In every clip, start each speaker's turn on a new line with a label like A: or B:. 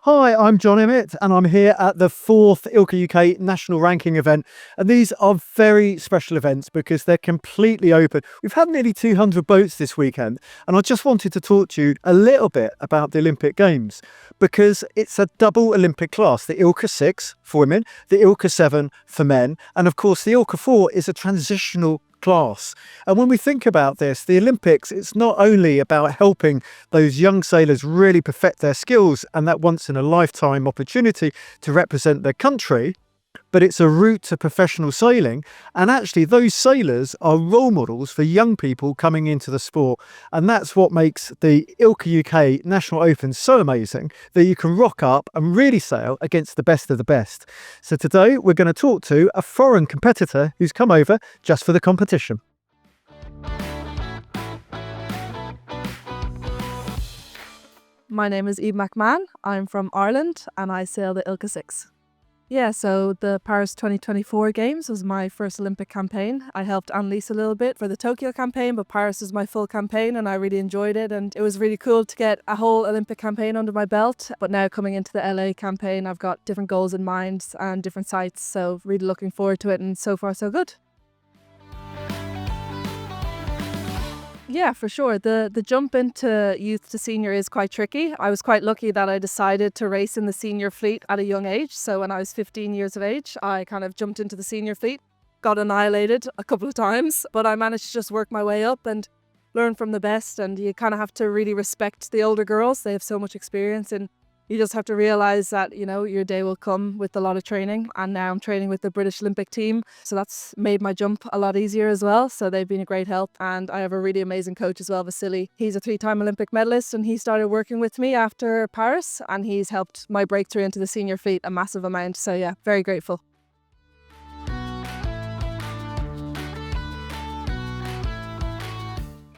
A: Hi, I'm John Emmett, and I'm here at the fourth ILCA UK National Ranking event. And these are very special events because they're completely open. We've had nearly 200 boats this weekend, and I just wanted to talk to you a little bit about the Olympic Games because it's a double Olympic class, the ILCA 6 for women, the ILCA 7 for men, and of course the ILCA 4 is a transitional class. And when we think about this, the Olympics, it's not only about helping those young sailors really perfect their skills and that once in a lifetime opportunity to represent their country, but it's a route to professional sailing. And actually those sailors are role models for young people coming into the sport. And that's what makes the ILCA UK National Open so amazing, that you can rock up and really sail against the best of the best. So today we're going to talk to a foreign competitor who's come over just for the competition.
B: My name is Eve McMahon. I'm from Ireland and I sail the ILCA 6. Yeah, so the Paris 2024 Games was my first Olympic campaign. I helped Annalise a little bit for the Tokyo campaign, but Paris was my full campaign and I really enjoyed it. And it was really cool to get a whole Olympic campaign under my belt. But now coming into the LA campaign, I've got different goals in mind and different sites. So really looking forward to it, and so far so good. Yeah, for sure. The jump into youth to senior is quite tricky. I was quite lucky that I decided to race in the senior fleet at a young age. So when I was 15 years of age, I kind of jumped into the senior fleet, got annihilated a couple of times, but I managed to just work my way up and learn from the best. And you kind of have to really respect the older girls. They have so much experience, and you just have to realize that, your day will come with a lot of training. And now I'm training with the British Olympic team. So that's made my jump a lot easier as well. So they've been a great help. And I have a really amazing coach as well, Vasily. He's a 3-time Olympic medalist, and he started working with me after Paris. And he's helped my breakthrough into the senior fleet a massive amount. So yeah, very grateful.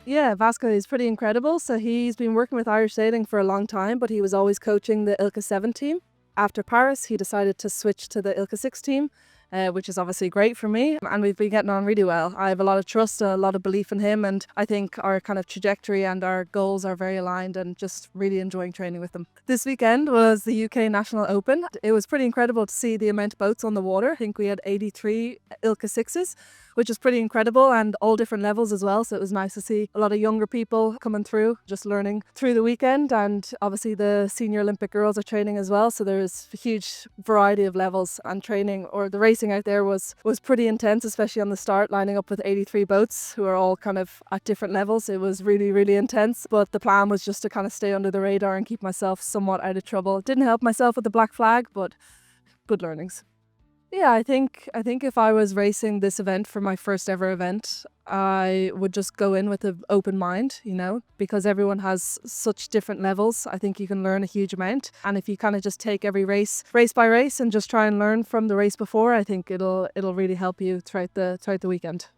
B: Yeah, Vasco is pretty incredible. So he's been working with Irish sailing for a long time, but he was always coaching the ILCA 7 team. After Paris, he decided to switch to the ILCA 6 team, which is obviously great for me. And we've been getting on really well. I have a lot of trust, a lot of belief in him. And I think our kind of trajectory and our goals are very aligned, and just really enjoying training with him. This weekend was the UK National Open. It was pretty incredible to see the amount of boats on the water. I think we had 83 ILCA 6s. Which is pretty incredible, and all different levels as well. So it was nice to see a lot of younger people coming through, just learning through the weekend. And obviously the senior Olympic girls are training as well. So there's a huge variety of levels, and training, or the racing out there was pretty intense, especially on the start, lining up with 83 boats who are all kind of at different levels. It was really, really intense. But the plan was just to kind of stay under the radar and keep myself somewhat out of trouble. Didn't help myself with the black flag, but good learnings. Yeah, I think if I was racing this event for my first ever event, I would just go in with an open mind, because everyone has such different levels. I think you can learn a huge amount. And if you kind of just take every race by race, and just try and learn from the race before, I think it'll really help you throughout the weekend.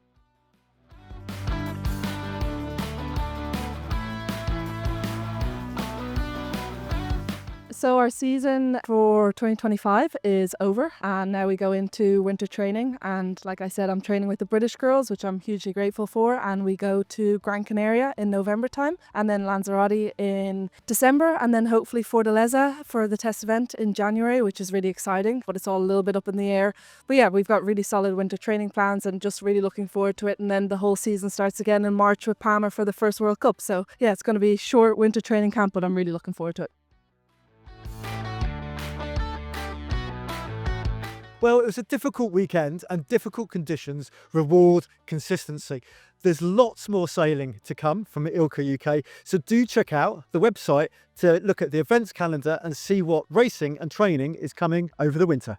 B: So our season for 2025 is over, and now we go into winter training. And like I said, I'm training with the British girls, which I'm hugely grateful for. And we go to Gran Canaria in November time, and then Lanzarote in December, and then hopefully Fortaleza for the test event in January, which is really exciting, but it's all a little bit up in the air. But yeah, we've got really solid winter training plans, and just really looking forward to it. And then the whole season starts again in March with Palma for the first World Cup. So yeah, it's going to be a short winter training camp, but I'm really looking forward to it.
A: Well, it was a difficult weekend, and difficult conditions reward consistency. There's lots more sailing to come from ILCA UK, so do check out the website to look at the events calendar and see what racing and training is coming over the winter.